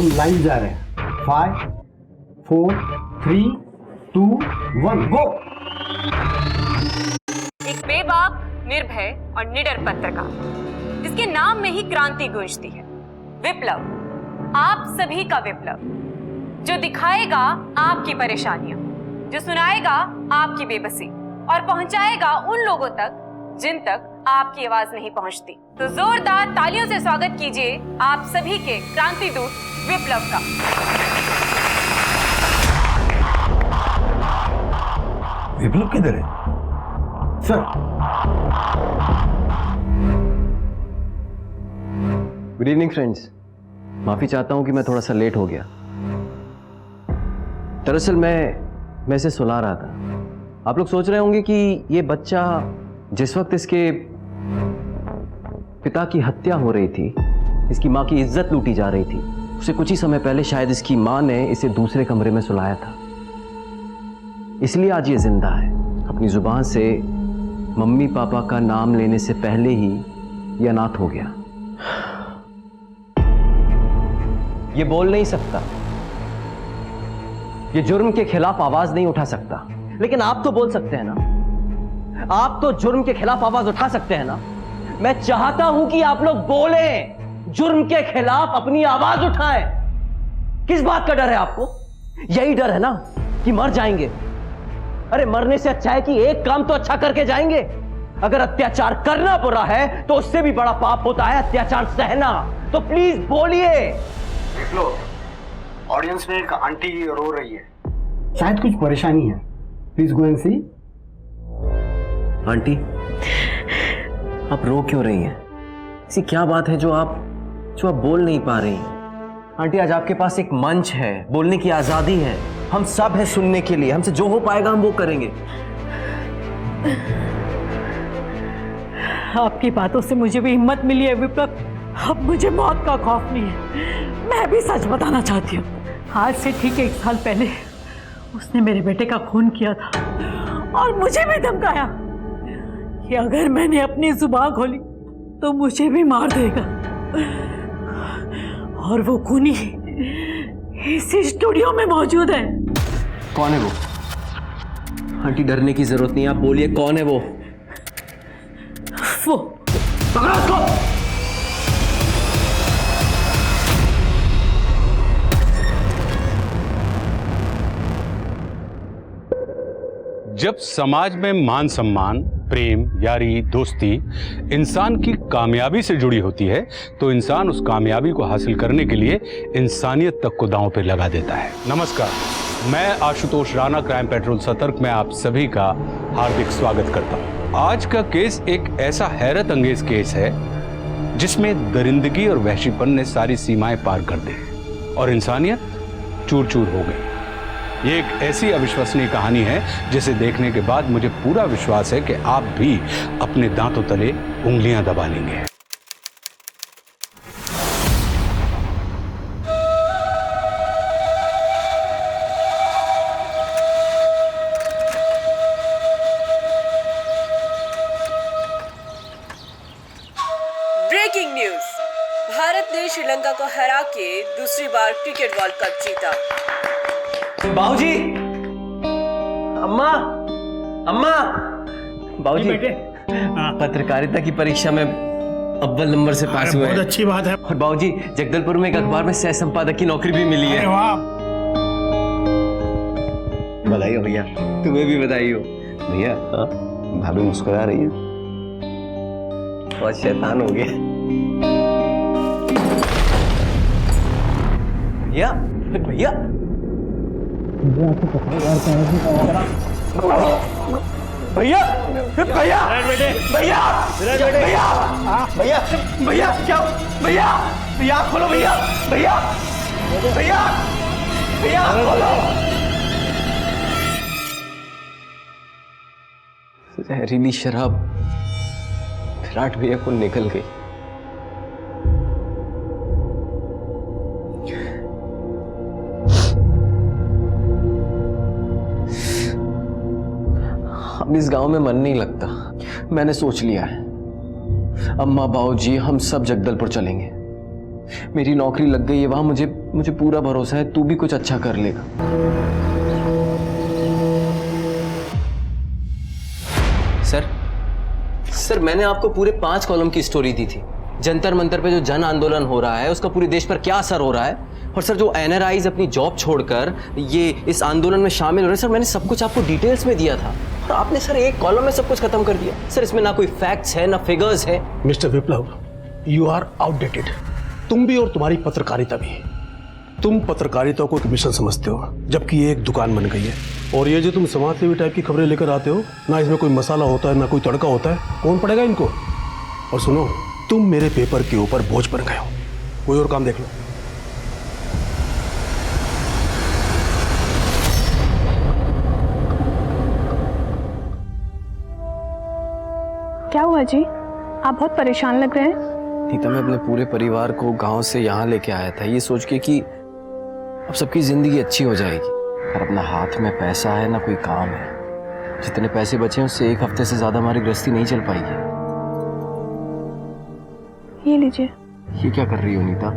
हम लाइव जा रहे हैं। 5 4 3 2 1 गो। एक बेबाक, निर्भय और निडर पत्रकार जिसके नाम में ही क्रांति गूंजती है। विप्लव, आप सभी का विप्लव, जो दिखाएगा आपकी परेशानियां, जो सुनाएगा आपकी बेबसी और पहुंचाएगा उन लोगों तक जिन तक आपकी आवाज नहीं पहुंचती। तो जोरदार तालियों से स्वागत कीजिए आप सभी के क्रांति दूत विप्लव का। विप्लव किधर है सर? गुड इवनिंग फ्रेंड्स, माफी चाहता हूं कि मैं थोड़ा सा लेट हो गया। दरअसल मैं इसे सुला रहा था। आप लोग सोच रहे होंगे कि ये बच्चा जिस वक्त इसके पिता की हत्या हो रही थी, इसकी मां की इज्जत लूटी जा रही थी, उसे कुछ ही समय पहले शायद इसकी मां ने इसे दूसरे कमरे में सुलाया था। इसलिए आज ये जिंदा है। अपनी जुबान से मम्मी पापा का नाम लेने से पहले ही ये अनाथ हो गया। ये बोल नहीं सकता, ये जुर्म के खिलाफ आवाज नहीं उठा सकता, लेकिन आप तो बोल सकते हैं ना। आप तो जुर्म के खिलाफ आवाज उठा सकते हैं ना। मैं चाहता हूं कि आप लोग बोलें, जुर्म के खिलाफ अपनी आवाज उठाएं। किस बात का डर है आपको? यही डर है ना कि मर जाएंगे। अरे मरने से अच्छा है कि एक काम तो अच्छा करके जाएंगे। अगर अत्याचार करना बुरा है तो उससे भी बड़ा पाप होता है अत्याचार सहना। तो प्लीज बोलिए। ऑडियंस में एक आंटी रो रही है, शायद कुछ परेशानी है। Please go and see. Aunty, आप रो क्यों रही हैं? ऐसी क्या बात है जो आप बोल नहीं पा रही हैं? आंटी, आज आपके पास एक मंच है, बोलने की आजादी है। हम सब हैं सुनने के लिए। हमसे जो हो पाएगा हम वो करेंगे। आपकी बातों से मुझे भी हिम्मत मिली है विप्लव। अब मुझे मौत का खौफ नहीं है। मैं भी सच बताना चाहती हूँ। आज से ठीक 1 साल पहले उसने मेरे बेटे का खून किया था और मुझे भी धमकाया कि अगर मैंने अपनी जुबान खोली तो मुझे भी मार देगा। और वो खूनी इसी स्टूडियो में मौजूद है। कौन है वो? आंटी, डरने की जरूरत नहीं, आप बोलिए कौन है वो? वो पकड़ो उसको। जब समाज में मान सम्मान, प्रेम, यारी, दोस्ती इंसान की कामयाबी से जुड़ी होती है तो इंसान उस कामयाबी को हासिल करने के लिए इंसानियत तक को दांव पे लगा देता है। नमस्कार, मैं आशुतोष राणा, क्राइम पेट्रोल सतर्क में आप सभी का हार्दिक स्वागत करता हूं। आज का केस एक ऐसा हैरत अंगेज केस है जिसमें दरिंदगी और वहशीपन ने सारी सीमाएं पार कर दी और इंसानियत चूर चूर हो गई। ये एक ऐसी अविश्वसनीय कहानी है जिसे देखने के बाद मुझे पूरा विश्वास है कि आप भी अपने दांतों तले उंगलियां दबा लेंगे। ब्रेकिंग न्यूज, भारत ने श्रीलंका को हरा के दूसरी बार क्रिकेट वर्ल्ड कप जीता। बाबूजी, अम्मा, अम्मा, बाबूजी, पत्रकारिता की परीक्षा में अव्वल नंबर से पास हुए। बहुत अच्छी बात है। और बाबूजी, जगदलपुर में एक अखबार में सह संपादक की नौकरी भी मिली है। बधाई हो भैया। तुम्हें भी बधाई हो भैया। भाभी मुस्कुरा रही है, बहुत शैतान हो गया भैया। भैया भैया भैया भैया भैया भैया क्या भैया? भैया खोलो भैया, भैया भैया भैया खोलो। जहरीली शराब विराट भैया को निकल गई। अब इस गांव में मन नहीं लगता। मैंने सोच लिया है, अम्मा बाबूजी हम सब जगदलपुर चलेंगे। मेरी नौकरी लग गई है वहां, मुझे पूरा भरोसा है तू भी कुछ अच्छा कर लेगा। सर मैंने आपको पूरे 5 कॉलम की स्टोरी दी थी। जंतर मंतर पे जो जन आंदोलन हो रहा है उसका पूरे देश पर क्या असर हो रहा है, और सर जो एनआरआईज अपनी जॉब छोड़कर ये इस आंदोलन में शामिल हो रहे हैं, सर मैंने सब कुछ आपको डिटेल्स में दिया था और आपने सर एक कॉलम में सब कुछ खत्म कर दिया। सर इसमें ना कोई फैक्ट्स है ना फिगर्स है। Mister Viplav, you are outdated. तुम भी और तुम्हारी पत्रकारिता भी। तुम पत्रकारिता को एक मिशन समझते हो, जबकि ये एक दुकान बन गई है। और ये जो तुम समाज सेवी टाइप की खबरें लेकर आते हो ना, इसमें कोई मसाला होता है ना कोई तड़का होता है, कौन पड़ेगा इनको? और सुनो, तुम मेरे पेपर के ऊपर बोझ बन गए हो, कोई और काम देख लो। क्या हुआ जी, आप बहुत परेशान लग रहे हैं। नीता, मैं अपने पूरे परिवार को गांव से यहाँ लेके आया था ये सोच के कि अब सबकी जिंदगी अच्छी हो जाएगी, और अपना हाथ में पैसा है ना कोई काम है। जितने पैसे बचे हैं उससे 1 हफ्ते से ज्यादा हमारी गृहस्थी नहीं चल पाएगी। ये लीजिए। ये क्या कर रही हो नीता?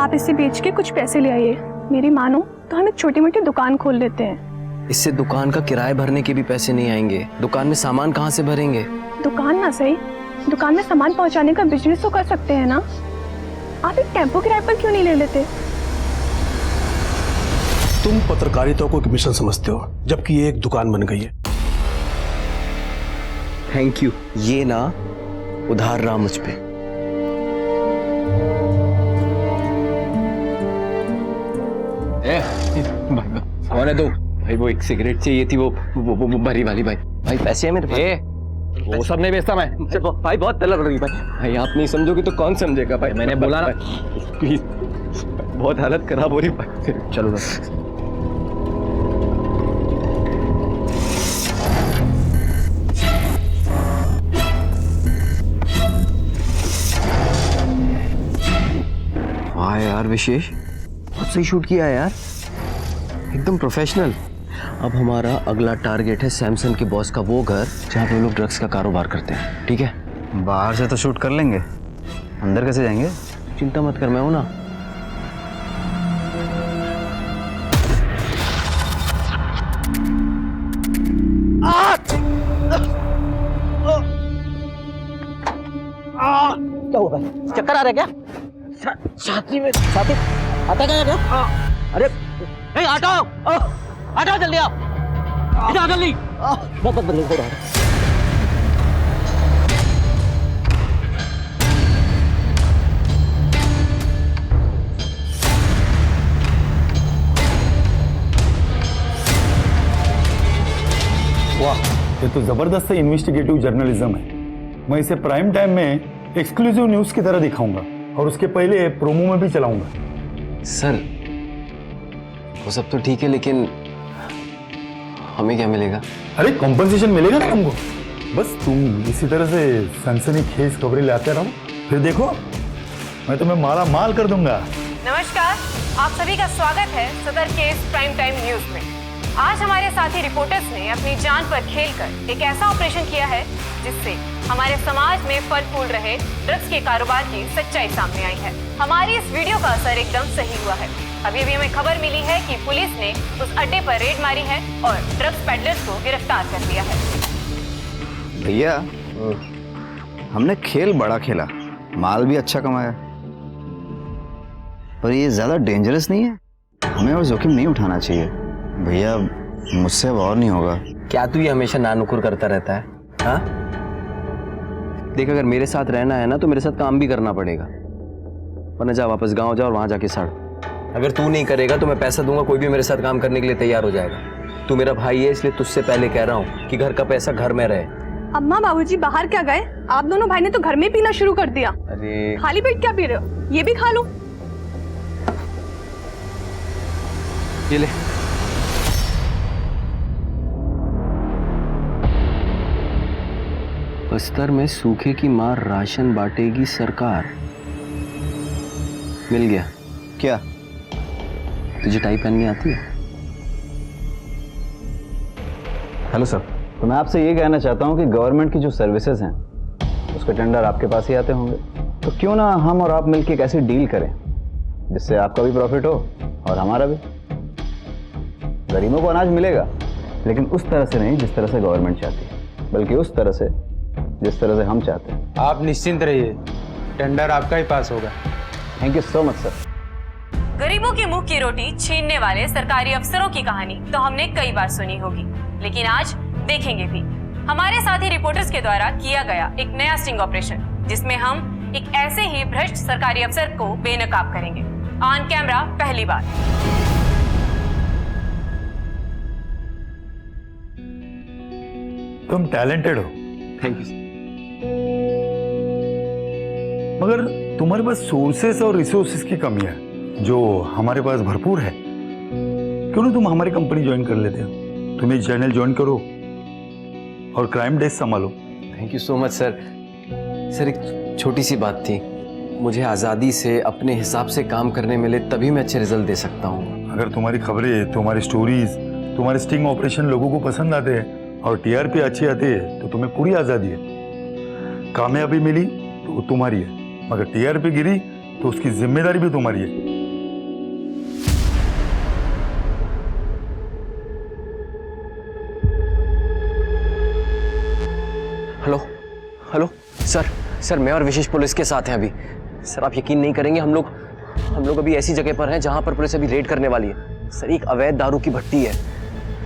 आप इसे बेच के कुछ पैसे ले आइए। मेरी मानो तो हम एक छोटी मोटी दुकान खोल लेते हैं। इससे दुकान का किराया भरने के भी पैसे नहीं आएंगे, दुकान में सामान कहाँ से भरेंगे? दुकान ना सही, दुकान में सामान पहुंचाने का बिजनेस तो कर सकते हैं ना। आप एक टेम्पो किराए पर क्यों नहीं ले लेते? तुम पत्रकारिता को एक मिशन समझते हो, जबकि ये एक दुकान बन गई है। Thank you. ये ना उधार रहा मुझ पे। कौन है तू? भाई वो एक सिगरेट चाहिए थी, वो भरी वाली। भाई पैसे है मेरे पास। वो सब नहीं बेचता मैं। भाई बहुत तलब रही भाई आप नहीं समझोगे तो कौन समझेगा भाई। मैंने बोला ना, प्लीज। बहुत हालत खराब हो रही भाई। चलो बस। वाह यार विशेष, बहुत सही शूट किया यार, एकदम प्रोफेशनल। अब हमारा अगला टारगेट है सैमसन के बॉस का वो घर जहाँ पे लोग ड्रग्स का कारोबार करते हैं, ठीक है? बाहर से तो शूट कर लेंगे, अंदर कैसे जाएंगे? चिंता मत कर, मैं हूं ना। क्या हुआ भाई? चक्कर आ रहा है क्या? छाती में छाती आता क्या? अरे नहीं, हटाओ जल्दी, आप इधर जल्दी। बहुत बदली हो रहा है। वाह, ये तो जबरदस्त इन्वेस्टिगेटिव जर्नलिज्म है। मैं इसे प्राइम टाइम में एक्सक्लूसिव न्यूज की तरह दिखाऊंगा और उसके पहले प्रोमो में भी चलाऊंगा। सर वो सब तो ठीक है, लेकिन हमें क्या मिलेगा? अरे कॉम्पनसेशन मिलेगा ना तुमको। बस तुम इसी तरह से सनसनीखेज खबरें लाते रहो, फिर देखो मैं तुम्हें माला माल कर दूंगा। नमस्कार, आप सभी का स्वागत है सदर केस प्राइम टाइम न्यूज में। आज हमारे साथी रिपोर्टर्स ने अपनी जान पर खेलकर एक ऐसा ऑपरेशन किया है जिससे हमारे समाज में फल फूल रहे ड्रग्स के कारोबार की सच्चाई सामने आई है। हमारी इस वीडियो का असर एकदम सही हुआ है। अभी अभी हमें खबर मिली है कि पुलिस ने उस अड्डे पर रेड मारी है और ड्रग्स पेडलर्स को गिरफ्तार कर लिया है। भैया, हमने खेल बड़ा खेला, माल भी अच्छा कमाया, पर ये ज्यादा डेंजरस नहीं है? हमें और जोखिम नहीं उठाना चाहिए भैया, मुझसे अब और नहीं होगा। क्या तू ये हमेशा नानुकुर करता रहता है? हाँ देख, अगर मेरे साथ रहना है ना तो मेरे साथ काम भी करना पड़ेगा, वरना जा वापस गांव जा और वहां जाके सड़। अगर तू नहीं करेगा तो मैं पैसा दूंगा, कोई भी मेरे साथ काम करने के लिए तैयार हो जाएगा। तू मेरा भाई है, इसलिए तुझसे पहले कह रहा हूँ कि घर का पैसा घर में रहे। अम्मा बाबूजी बाहर क्या गए? आप दोनों भाई ने तो घर में पीना शुरू कर दिया। अरे खाली पेट क्या पी रहे हो? ये भी खा लो। ये ले। बस्तर में सूखे की मार राशन बांटेगी सरकार। मिल गया। क्या? तुझे टाई पहननी आती है? हेलो सर, तो मैं आपसे ये कहना चाहता हूँ कि गवर्नमेंट की जो सर्विसेज हैं उसके टेंडर आपके पास ही आते होंगे, तो क्यों ना हम और आप मिलकर एक ऐसी डील करें जिससे आपका भी प्रॉफिट हो और हमारा भी। गरीबों को अनाज मिलेगा, लेकिन उस तरह से नहीं जिस तरह से गवर्नमेंट चाहती है, बल्कि उस तरह से जिस तरह से हम चाहते हैं। आप निश्चिंत रहिए, टेंडर आपका ही पास होगा। Thank you so much sir. गरीबों के मुंह की रोटी छीनने वाले सरकारी अफसरों की कहानी तो हमने कई बार सुनी होगी, लेकिन आज देखेंगे भी। हमारे साथी रिपोर्टर्स के द्वारा किया गया एक नया स्टिंग ऑपरेशन, जिसमें हम एक ऐसे ही भ्रष्ट सरकारी अफसर को बेनकाब करेंगे ऑन कैमरा पहली बार। तुम टैलेंटेड हो। Thank you. मगर तुम्हारे पास सोर्सेस और रिसोर्सेस की कमी है, जो हमारे पास भरपूर है। क्यों ना तुम हमारी कंपनी ज्वाइन कर लेते हो? तुम ये चैनल ज्वाइन करो और क्राइम डेस्क संभालो। Thank you so much sir. Sir एक छोटी सी बात थी, मुझे आज़ादी से अपने हिसाब से काम करने मिले तभी मैं अच्छे रिजल्ट दे सकता हूँ। अगर तुम्हारी खबरें, तुम्हारी स्टोरीज, तुम्हारे स्टिंग ऑपरेशन लोगों को पसंद आते हैं और टीआरपी अच्छी आती है तो तुम्हें पूरी आज़ादी है। कामयाबी मिली तो वो तुम्हारी है, मगर टीआरपी गिरी तो उसकी जिम्मेदारी भी तुम्हारी है। हेलो हेलो सर मैं और विशेष पुलिस के साथ हैं अभी। सर आप यकीन नहीं करेंगे, हम लोग अभी ऐसी जगह पर हैं जहां पर पुलिस अभी रेड करने वाली है। सर एक अवैध दारू की भट्टी है।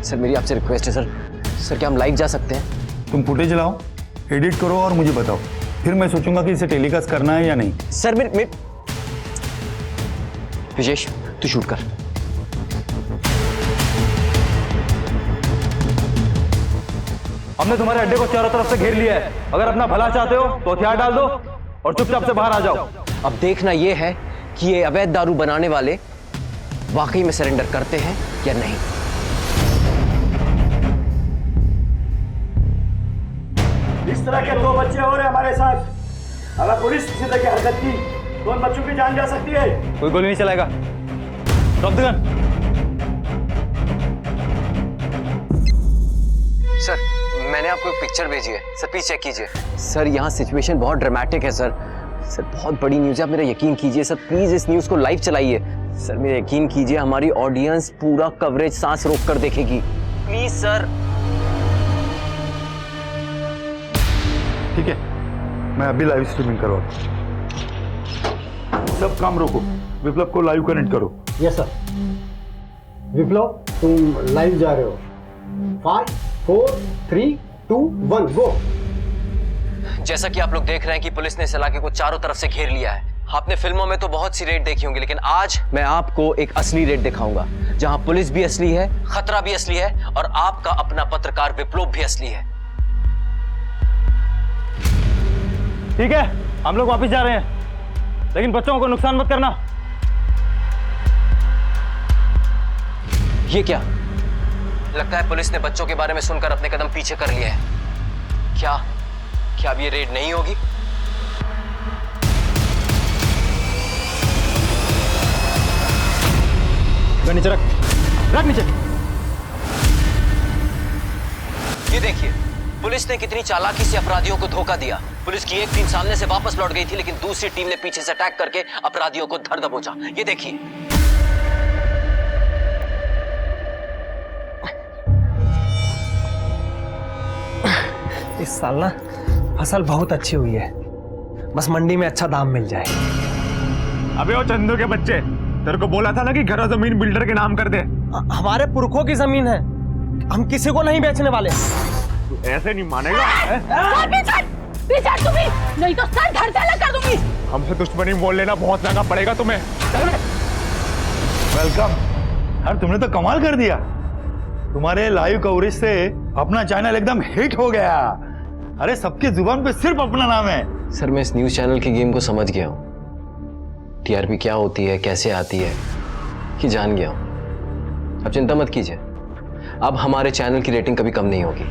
सर मेरी आपसे रिक्वेस्ट है सर क्या हम लाइव जा सकते हैं? तुम फुटेज लाओ, एडिट करो और मुझे बताओ, फिर मैं सोचूंगा कि इसे टेलीकास्ट करना है या नहीं। सर मैं विशेष तू शूट कर। हमने तुम्हारे अड्डे को चारों तरफ से घेर लिया है। अगर अपना भला चाहते हो तो हथियार डाल दो और चुपचाप से बाहर आ जाओ। अब देखना यह है कि ये अवैध दारू बनाने वाले वाकई में सरेंडर करते हैं या नहीं। इस तरह के 2 बच्चे हो रहे हमारे साथ। अगर पुलिस किसी तरह की हरकत की तो उन बच्चों की जान जा सकती है। कोई गोली नहीं चलाएगा। Drop the gun. सर मैंने आपको एक पिक्चर भेजी है, सर प्लीज चेक कीजिए। सर यहाँ सिचुएशन बहुत ड्रामेटिक है सर बहुत बड़ी न्यूज़ है, आप मेरा यकीन कीजिए सर, प्लीज इस न्यूज़ को लाइव चलाइए। सर मेरा यकीन कीजिए, हमारी ऑडियंस पूरा कवरेज सांस रोक कर देखेगी, प्लीज सर। ठीक है, मैं अभी लाइव स्ट्रीमिंग करवाता हूं। सब काम रोको, विप्लव को लाइव कनेक्ट करो। Yes sir. विप्लव तुम लाइव जा रहे हो। 5 4 3 2 1 गो। जैसा कि आप लोग देख रहे हैं कि पुलिस ने इस इलाके को चारों तरफ से घेर लिया है। आपने फिल्मों में तो बहुत सी रेड देखी होंगी, लेकिन आज मैं आपको एक असली रेड दिखाऊंगा, जहां पुलिस भी असली है, खतरा भी असली है और आपका अपना पत्रकार विप्लव भी असली है। ठीक है, हम लोग वापस जा रहे हैं, लेकिन बच्चों को नुकसान मत करना। ये क्या? लगता है पुलिस ने बच्चों के बारे में सुनकर अपने कदम पीछे कर लिए हैं। क्या अब ये रेड नहीं होगी? नीचे रख नीचे। ये देखिए, पुलिस ने कितनी चालाकी से अपराधियों को धोखा दिया। पुलिस की एक टीम सामने से वापस लौट गई थी, लेकिन दूसरी टीम ने पीछे से अटैक करके अपराधियों को धर दबोचा। ये देखिए। इस साल ना फसल बहुत अच्छी हुई है, बस मंडी में अच्छा दाम मिल जाए। अबे वो चंदू के बच्चे, तेरे को बोला था ना कि घर और जमीन बिल्डर के नाम कर दे। हमारे पुरखों की जमीन है, हम किसी को नहीं बेचने वाले। ऐसे नहीं मानेगा। नहीं तो सर घर से अलग कर दूंगी। हमसे दुश्मनी बोल लेना बहुत महंगा पड़ेगा तुम्हें। वेलकम। यार तुमने तो कमाल कर दिया, तुम्हारे लाइव कवरेज से अपना चैनल एकदम हिट हो गया। अरे सबके जुबान पे सिर्फ अपना नाम है। सर मैं इस न्यूज चैनल की गेम को समझ गया हूँ। टीआरपी क्या होती है, कैसे आती है, कि जान गया हूँ। अब चिंता मत कीजिए, अब हमारे चैनल की रेटिंग कभी कम नहीं होगी।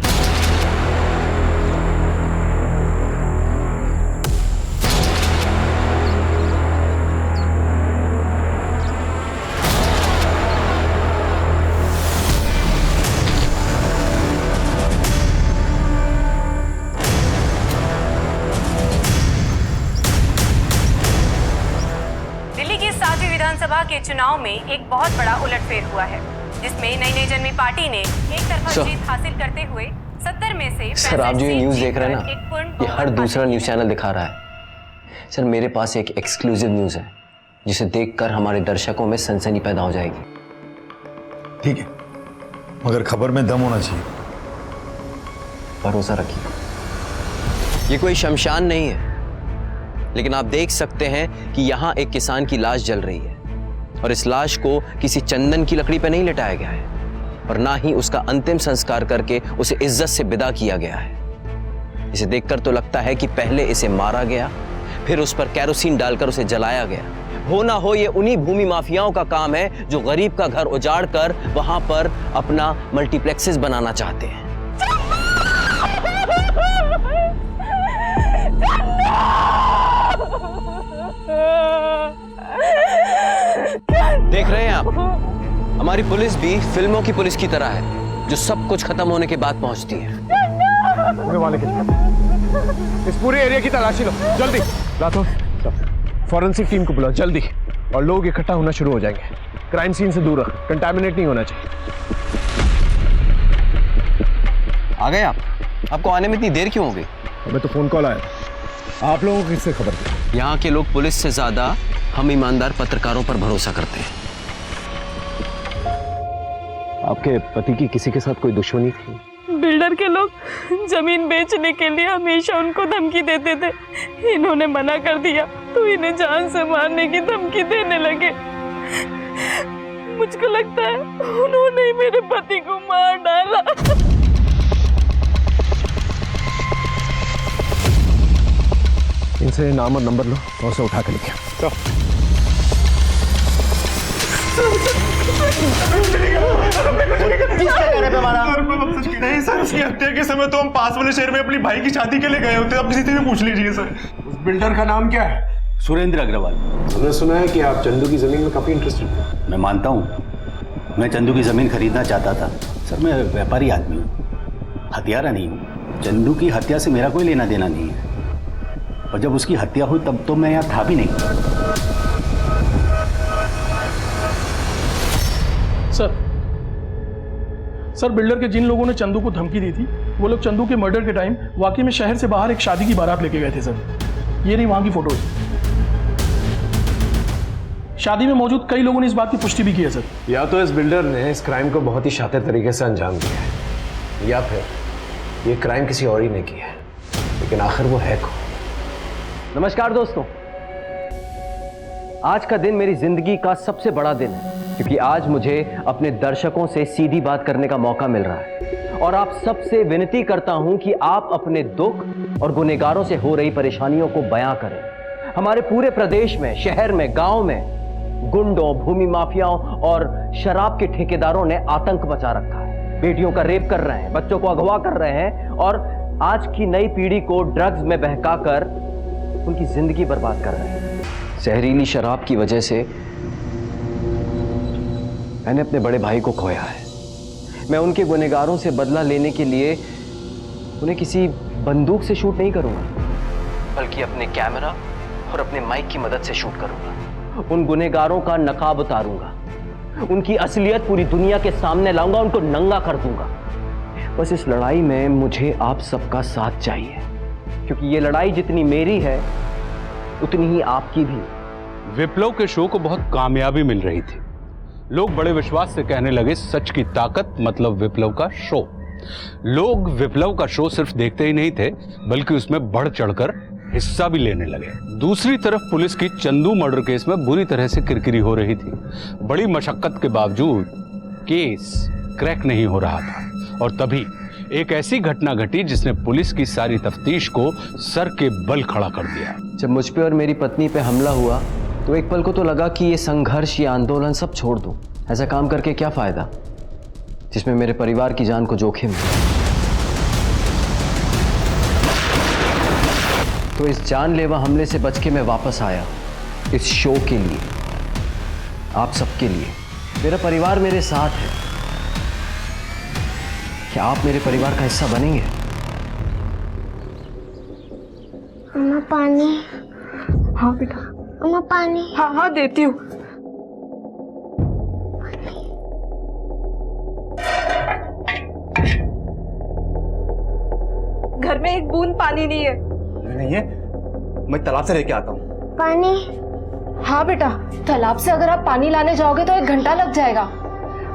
विधानसभा के चुनाव में एक बहुत बड़ा उलटफेर हुआ है, जिसमें नई जन्मी पार्टी ने एक तरफा जीत हासिल करते हुए 70 में से सर, आप जो ये न्यूज़ देख रहे हैं ना, ना, ये हर दूसरा न्यूज़ चैनल दिखा रहा है। सर, मेरे पास एक एक्सक्लूसिव न्यूज़ है जिसे देखकर हमारे दर्शकों में सनसनी पैदा हो जाएगी। ठीक है, मगर खबर में दम होना चाहिए। भरोसा रखिए, ये कोई शमशान नहीं है, लेकिन आप देख सकते हैं कि यहाँ एक किसान की लाश जल रही है और इस लाश को किसी चंदन की लकड़ी पर नहीं लिटाया गया है और ना ही उसका अंतिम संस्कार करके उसे इज्जत से विदा किया गया है। इसे देखकर तो लगता है कि पहले इसे मारा गया, फिर उस पर कैरोसिन डालकर उसे जलाया गया। हो ना हो ये उन्हीं भूमि माफियाओं का काम है जो गरीब का घर उजाड़ कर वहां पर अपना मल्टीप्लेक्सेस बनाना चाहते हैं। देख रहे हैं आप, हमारी पुलिस भी फिल्मों की पुलिस की तरह है जो सब कुछ खत्म होने के बाद पहुंचती है। इस पूरे एरिया की तलाशी लो, जल्दी। राठौर, फॉरेंसिक टीम को बुलाओ जल्दी, और लोग इकट्ठा होना शुरू हो जाएंगे। क्राइम सीन से दूर रख, कंटामिनेट नहीं होना चाहिए। आ गए आप? आपको आने में इतनी देर क्यों हो गई? हमें तो फोन कॉल आया था। आप लोगों को किससे खबर थी? यहाँ के लोग पुलिस से ज्यादा हम ईमानदार पत्रकारों पर भरोसा करते हैं। आपके पति की किसी के साथ कोई दुश्मनी थी? बिल्डर के लोग जमीन बेचने के लिए हमेशा उनको धमकी देते थे। इन्होंने मना कर दिया तो इन्हें जान से मारने की धमकी देने लगे। मुझको लगता है उन्होंने ही मेरे पति को मार डाला। इनसे नाम और नंबर लो और उसे उठा कर लेके आओ। नहीं सर, उसकी हत्या के समय तो हम पास वाले शहर में अपनी भाई की शादी के लिए गए होते। आप किसी से भी पूछ लीजिए सर। उस बिल्डर का नाम क्या है? सुरेंद्र अग्रवाल। हमने सुना है कि आप चंदू की जमीन में काफी इंटरेस्टेड थे। मैं मानता हूँ, मैं चंदू की जमीन खरीदना चाहता था। सर, मैं व्यापारी आदमी हूँ, हत्यारा नहीं हूँ। चंदू की हत्या से मेरा कोई लेना देना नहीं है, और जब उसकी हत्या हुई तब तो मैं यहाँ था भी नहीं। सर, बिल्डर के जिन लोगों ने चंदू को धमकी दी थी, वो लोग चंदू के मर्डर के टाइम वाकई में शहर से बाहर एक शादी की बारात लेके गए थे सर। ये नहीं वहां की फोटोज। शादी में मौजूद कई लोगों ने इस बात की पुष्टि भी की है सर। या तो इस बिल्डर ने इस क्राइम को बहुत ही शातिर तरीके से अंजाम दिया है, या फिर ये क्राइम किसी और ही ने किया है, लेकिन आखिर वो है कौन? नमस्कार दोस्तों, आज का दिन मेरी जिंदगी का सबसे बड़ा दिन है, क्योंकि आज मुझे अपने दर्शकों से सीधी बात करने का मौका मिल रहा है और आप सबसे विनती करता हूं कि आप अपने दुख और गुनहगारों से हो रही परेशानियों को बयां करें। हमारे पूरे प्रदेश में, शहर में, गांव में गुंडों, भूमि माफियाओं और शराब के ठेकेदारों ने आतंक मचा रखा है। बेटियों का रेप कर रहे हैं, बच्चों को अगवा कर रहे हैं और आज की नई पीढ़ी को ड्रग्स में बहकाकर उनकी जिंदगी बर्बाद कर रहे हैं। जहरीली शराब की वजह से मैंने अपने बड़े भाई को खोया है। मैं उनके गुनहगारों से बदला लेने के लिए उन्हें किसी बंदूक से शूट नहीं करूंगा, बल्कि अपने कैमरा और अपने माइक की मदद से शूट करूंगा। उन गुनहगारों का नकाब उतारूंगा, उनकी असलियत पूरी दुनिया के सामने लाऊंगा, उनको नंगा कर दूंगा। बस इस लड़ाई में मुझे आप सबका साथ चाहिए, क्योंकि ये लड़ाई जितनी मेरी है उतनी ही आपकी भी। विप्लव के शो को बहुत कामयाबी मिल रही थी। लोग बड़े विश्वास से कहने लगे, सच की ताकत मतलब विप्लव का शो। लोग विप्लव का शो सिर्फ देखते ही नहीं थे, बल्कि उसमें बढ़ चढ़कर हिस्सा भी लेने लगे। दूसरी तरफ पुलिस की चंदू मर्डर केस में बुरी तरह से किरकिरी हो रही थी। बड़ी मशक्कत के बावजूद केस क्रैक नहीं हो रहा था, और तभी एक ऐसी घटना घटी जिसने पुलिस की सारी तफ्तीश को सर के बल खड़ा कर दिया। जब मुझ पे और मेरी पत्नी पे हमला हुआ तो एक पल को तो लगा कि ये संघर्ष, ये आंदोलन सब छोड़ दूं। ऐसा काम करके क्या फायदा जिसमें मेरे परिवार की जान को जोखिम है। तो इस जानलेवा हमले से बच के मैं वापस आया इस शो के लिए, आप सबके लिए। मेरा परिवार मेरे साथ है। क्या आप मेरे परिवार का हिस्सा बनेंगे? अम्मा पानी। हाँ बेटा। अम्मा पानी। हाँ हाँ देती हूँ। घर में एक बूंद पानी नहीं है। नहीं है, मैं तालाब से लेके आता हूँ। पानी? हाँ बेटा, तालाब से अगर आप पानी लाने जाओगे तो 1 घंटा लग जाएगा।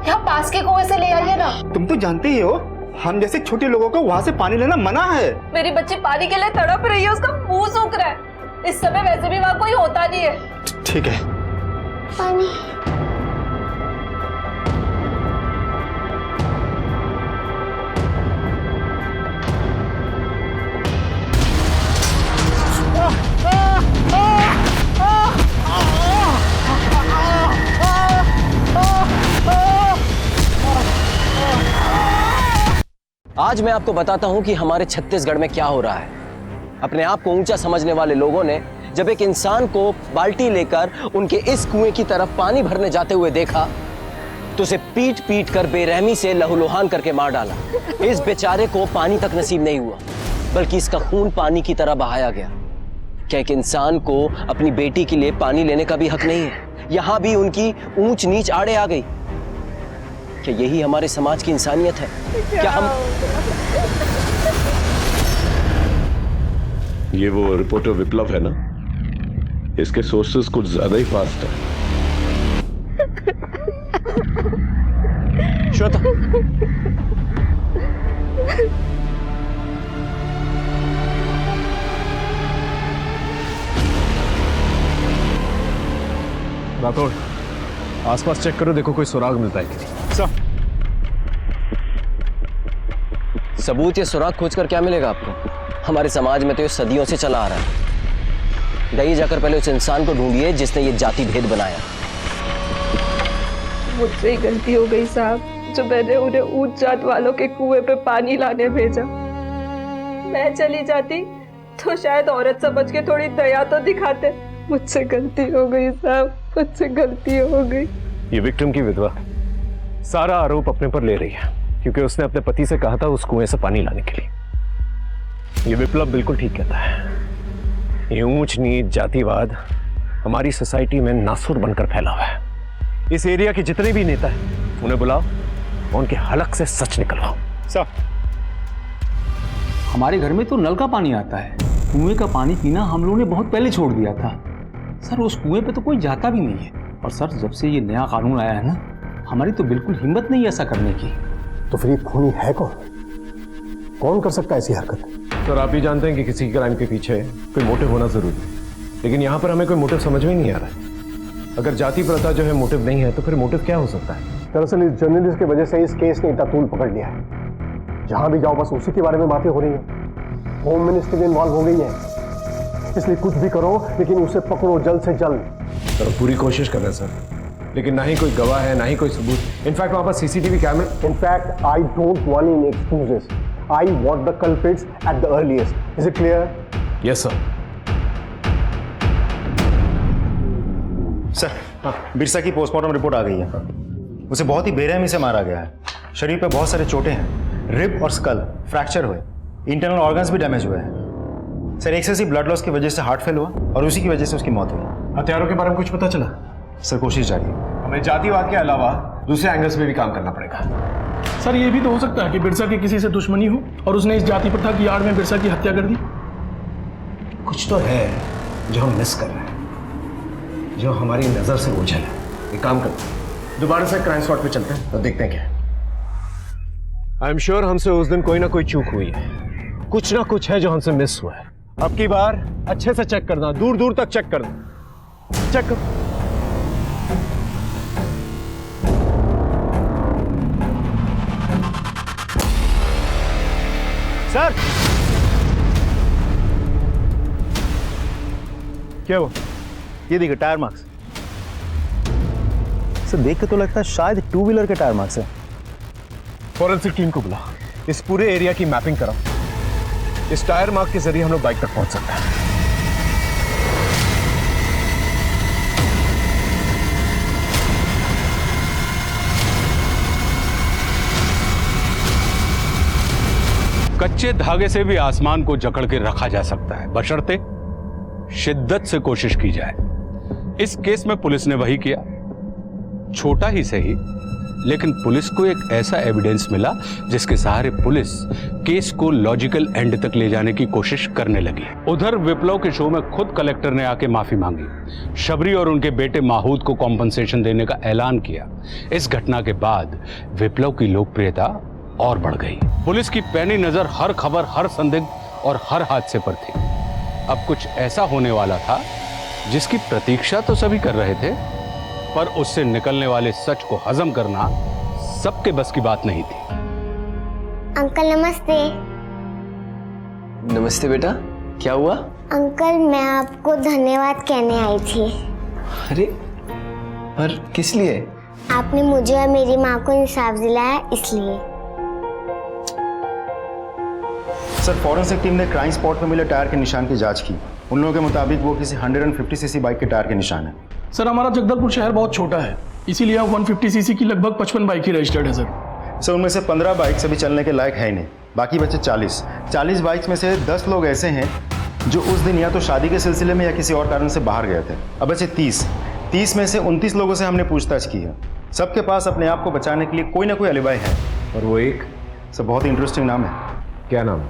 यहाँ पास के कुएं से ले आइए ना। तुम तो जानते ही हो, हम जैसे छोटे लोगों को वहाँ से पानी लेना मना है। मेरी बच्ची पानी के लिए तड़प रही है, उसका मुंह सूख रहा है। इस समय वैसे भी वहाँ कोई होता नहीं है। ठीक है। पानी। आज मैं आपको बताता हूं कि हमारे छत्तीसगढ़ में क्या हो रहा है। अपने आप को ऊंचा समझने वाले लोगों ने जब एक इंसान को बाल्टी लेकर उनके इस कुएं की तरफ पानी भरने जाते हुए देखा तो उसे पीट पीट कर बेरहमी से लहूलुहान करके मार डाला। इस बेचारे को पानी तक नसीब नहीं हुआ, बल्कि इसका खून पानी की तरह बहाया गया। क्या एक इंसान को अपनी बेटी के लिए पानी लेने का भी हक नहीं है? यहां भी उनकी ऊंच नीच आड़े आ गई। क्या यही हमारे समाज की इंसानियत है? क्या हम ये वो रिपोर्टर विप्लव है ना, इसके सोर्सेस कुछ ज्यादा ही फास्ट है। श्वेता, राठौड़, आसपास चेक करो, देखो कोई सुराग मिलता है कि नहीं। सबूत या सुराग खोजकर क्या मिलेगा आपको? हमारे समाज में तो ये सदियों से चला आ रहा है। जाइए, जाकर पहले उस इंसान को ढूंढिए जिसने ये जाति भेद बनाया। मुझसे ही गलती हो गई साहब, जो मैंने उन्हें ऊंच जात वालों के कुएं पे पानी लाने भेजा। मैं चली जाती तो शायद औरत समझ के थोड़ी दया तो दिखाते। मुझसे गलती हो गई साहब, मुझसे गलती हो गई। ये विक्टिम की विधवा सारा आरोप अपने पर ले रही है, क्योंकि उसने अपने पति से कहा था उस कुएं से पानी लाने के लिए। ये विप्लव बिल्कुल ठीक कहता है। ये ऊंच नीच जातिवाद हमारी सोसाइटी में नासुर बनकर फैला हुआ है। इस एरिया के जितने भी नेता हैं उन्हें बुलाओ और उनके हलक से सच निकलवाओ। सर, हमारे घर में तो नल का पानी आता है, कुएं का पानी पीना हम लोगों ने बहुत पहले छोड़ दिया था। सर, उस कुएं पे तो कोई जाता भी नहीं है। और सर, जब से ये नया कानून आया है ना, हमारी तो बिल्कुल हिम्मत नहीं ऐसा करने की। तो फिर ये खूनी है कौन? कौन कर सकता है ऐसी हरकत? सर, आप ही जानते हैं कि किसी क्राइम के पीछे कोई मोटिव होना जरूरी है, लेकिन यहाँ पर हमें कोई मोटिव समझ में नहीं आ रहा है। अगर जाति प्रथा जो है मोटिव नहीं है, तो फिर मोटिव क्या हो सकता है? दरअसल इस जर्नलिस्ट की वजह से इस केस ने इतना तूल पकड़ लिया है। जहां भी जाओ बस उसी के बारे में बातें हो रही हैं। होम मिनिस्ट्री भी इन्वॉल्व हो गई है, इसलिए कुछ भी करो लेकिन उसे पकड़ो जल्द से जल्द। सर, पूरी कोशिश कर रहे हैं सर, लेकिन ना ही कोई गवाह है, ना ही कोई सबूत। इनफैक्ट वहां पर CCTV camera. In fact I don't want any excuses. I want the culprits at the earliest. Is it clear? Yes sir. Sir, Birsa की पोस्टमार्टम रिपोर्ट आ गई है। उसे बहुत ही बेरहमी से मारा गया है। शरीर पे बहुत सारे चोटें हैं, रिब और स्कल फ्रैक्चर हुए, इंटरनल ऑर्गन्स भी डैमेज हुए हैं। सर, एक्सेसिव ब्लड लॉस की वजह से हार्ट फेल हुआ और उसी की वजह से उसकी मौत हुई। हथियारों के बारे में कुछ पता चला? सर, कोशिश जारी है। हमें जातिवाद के अलावा दूसरे एंगल्स में भी काम करना पड़ेगा। सर, ये भी तो हो सकता है कि बिरसा की किसी से दुश्मनी हो और उसने इस जाति प्रथा की आड़ में बिरसा की हत्या कर दी। कुछ तो है जो हम मिस कर रहे हैं, जो हमारी नजर से ओझल है। एक काम करते हैं, दोबारा से क्राइम स्पॉट पे चलते हैं और देखते हैं क्या। आई एम श्योर हमसे उस दिन कोई ना कोई चूक हुई है, कुछ ना कुछ है जो हमसे मिस हुआ है। अब की बार अच्छे से चेक करना, दूर दूर तक चेक करना। चेक करो। सर, क्या हुआ? ये देखिए टायर मार्क्स। सर, देख के तो लगता है शायद 2 व्हीलर के टायर मार्क्स है। फॉरेंसिक टीम को बुला, इस पूरे एरिया की मैपिंग कराओ। इस टायर मार्क के जरिए हम लोग बाइक तक पहुंच सकते हैं। कच्चे धागे से भी आसमान को जकड़ के रखा जा सकता है, बशर्ते शिद्दत से कोशिश की जाए। इस केस में पुलिस ने वही किया। छोटा ही सही, लेकिन पुलिस को एक ऐसा एविडेंस मिला जिसके सहारे पुलिस केस को लॉजिकल एंड तक ले जाने की कोशिश करने लगी। उधर विप्लव के शो में खुद कलेक्टर ने आके माफी मांगी, शबरी और उनके बेटे माहूद को कॉम्पनसेशन देने का ऐलान किया। इस घटना के बाद विप्लव की लोकप्रियता और बढ़ गई। पुलिस की पैनी नजर हर खबर, हर संदिग्ध और हर हादसे पर थी। अब कुछ ऐसा होने वाला था जिसकी प्रतीक्षा तो सभी कर रहे थे, पर उससे निकलने वाले सच को हजम करना सबके बस की बात नहीं थी। अंकल नमस्ते। नमस्ते बेटा, क्या हुआ? अंकल मैं आपको धन्यवाद कहने आई थी। अरे पर किस लिए? आपने मुझे और मेरी माँ को इंसाफ दिलाया इसलिए। सर, फॉरेंसिक टीम ने क्राइम स्पॉट पर मिले टायर के निशान की जांच की। उन लोगों के मुताबिक वो किसी 150 सीसी बाइक के टायर के निशान है। सर, हमारा जगदलपुर शहर बहुत छोटा है, इसीलिए आप 150 सीसी की लगभग 55 बाइक ही रजिस्टर्ड है सर। उनमें से 15 बाइक अभी चलने के लायक है ही नहीं, बाकी बचे 40 बाइक्स में से 10 लोग ऐसे हैं जो उस दिन या तो शादी के सिलसिले में या किसी और कारण से बाहर गए थे। अब बचे 30 में से 29 लोगों से हमने पूछताछ की है। सबके पास अपने आप को बचाने के लिए कोई ना कोई अलिबाई है। और वो एक सर बहुत ही इंटरेस्टिंग नाम है। क्या नाम?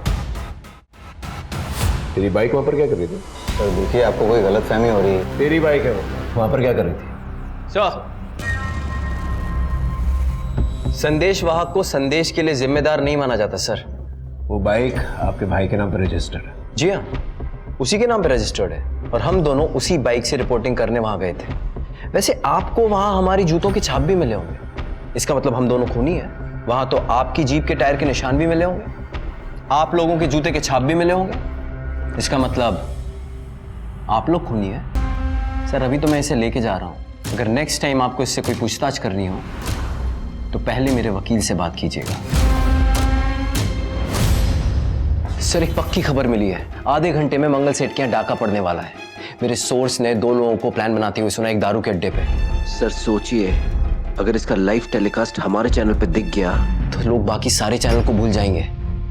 तेरी बाइक वहाँ पर क्या कर रही थी? सर देखिए, आपको कोई गलतफहमी हो रही है। तेरी बाइक है वो, वहाँ पर क्या कर रही थी? संदेश वाहक को संदेश के लिए जिम्मेदार नहीं माना जाता सर। वो बाइक आपके भाई के नाम पर रजिस्टर्ड है? जी हाँ, उसी के नाम पर रजिस्टर्ड है और हम दोनों उसी बाइक से रिपोर्टिंग करने वहां गए थे। वैसे आपको वहां हमारी जूतों के छाप भी मिले होंगे, इसका मतलब हम दोनों खूनी हैं। वहां तो आपकी जीप के टायर के निशान भी मिले होंगे, आप लोगों के जूते के छाप भी मिले होंगे, इसका मतलब आप लोग खूनी हैं। सर अभी तो मैं इसे लेके जा रहा हूं, अगर नेक्स्ट टाइम आपको इससे कोई पूछताछ करनी हो तो पहले मेरे वकील से बात कीजिएगा। सर एक पक्की खबर मिली है, आधे घंटे में मंगल सेठ के यहाँ डाका पड़ने वाला है। मेरे सोर्स ने 2 लोगों को प्लान बनाते हुए सुना एक दारू के अड्डे पे। सर सोचिए, अगर इसका लाइव टेलीकास्ट हमारे चैनल पे दिख गया तो लोग बाकी सारे चैनल को भूल जाएंगे।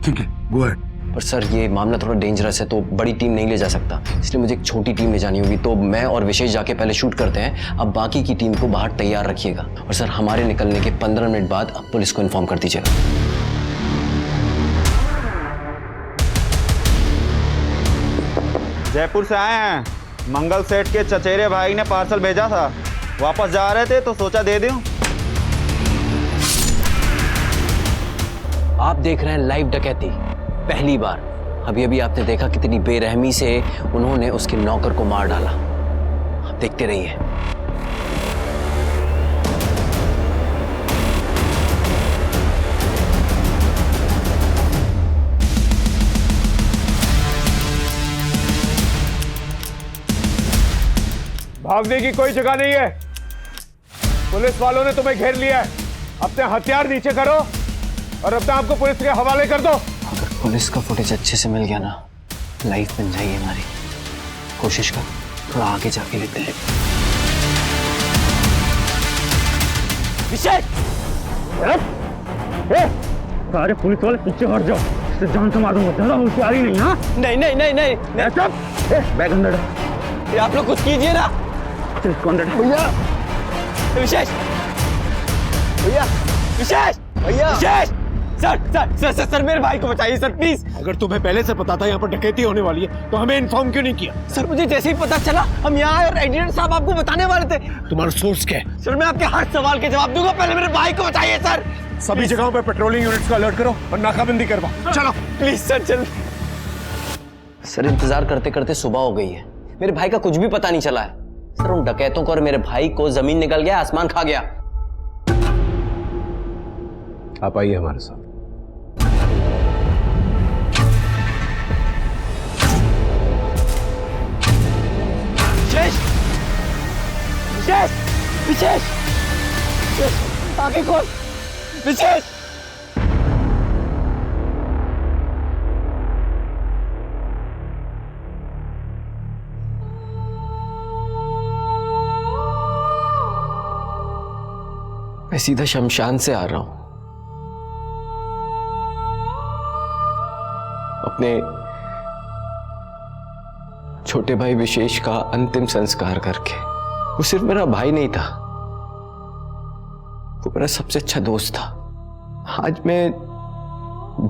ठीक है, गो अहेड। पर सर ये मामला थोड़ा डेंजरस है, तो बड़ी टीम नहीं ले जा सकता, इसलिए मुझे एक छोटी टीम ले जानी होगी। तो मैं और विशेष जाके पहले शूट करते हैं, अब बाकी की टीम को बाहर तैयार रखिएगा। और सर हमारे निकलने के 15 मिनट बाद अब पुलिस को इन्फॉर्म कर दीजिएगा। जयपुर से आए हैं, मंगल सेठ के चचेरे भाई ने पार्सल भेजा था, वापस जा रहे थे तो सोचा दे दूं। आप देख रहे हैं लाइव डकैती पहली बार। अभी अभी आपने देखा कितनी बेरहमी से उन्होंने उसके नौकर को मार डाला। आप देखते रहिए। भागने की कोई जगह नहीं है, पुलिस वालों ने तुम्हें घेर लिया है। अपने हथियार नीचे करो और अपने आप को पुलिस के हवाले कर दो। अगर पुलिस का फुटेज अच्छे से मिल गया ना, लाइफ बन जाएगी हमारी। कोशिश कर, थोड़ा आगे जाके लेते हैं। विशेष, सारे पुलिस वाले पीछे हट जाओ, इससे जान से मारूंगा। ज्यादा होशियारी नहीं। हाँ नहीं नहीं नहीं नहीं, बैग अंदर। आप लोग कुछ कीजिए ना। भैया विशेष, भैया विशेष, भैया Vishesh, sir sir sir sir, sir मेरे भाई को बचाइए सर प्लीज। अगर तुम्हें पहले से पता था यहाँ पर डकैती होने वाली है तो हमें इन्फॉर्म क्यों नहीं किया? सर मुझे जैसे ही पता चला हम यहाँ आए और एडिटर साहब आपको बताने वाले थे। तुम्हारा सोर्स क्या है? सर मैं आपके हर सवाल के जवाब दूंगा, पहले मेरे भाई को बचाइए सर। सभी जगहों पर पेट्रोलिंग यूनिट्स को अलर्ट करो और नाकाबंदी करवाओ। चलो प्लीज सर, चल। सर इंतजार करते करते सुबह हो गई है, मेरे भाई का कुछ भी पता नहीं चला है। सर उन डकैतों को और मेरे भाई को जमीन निकल गया, आसमान खा गया। आप आइए हमारे साथ। विशेष, विशेष, विशेष, विशेष, आगे खोल, विशेष। मैं सीधा शमशान से आ रहा हूं, अपने छोटे भाई विशेष का अंतिम संस्कार करके। वो सिर्फ मेरा भाई नहीं था, वो मेरा सबसे अच्छा दोस्त था। आज मैं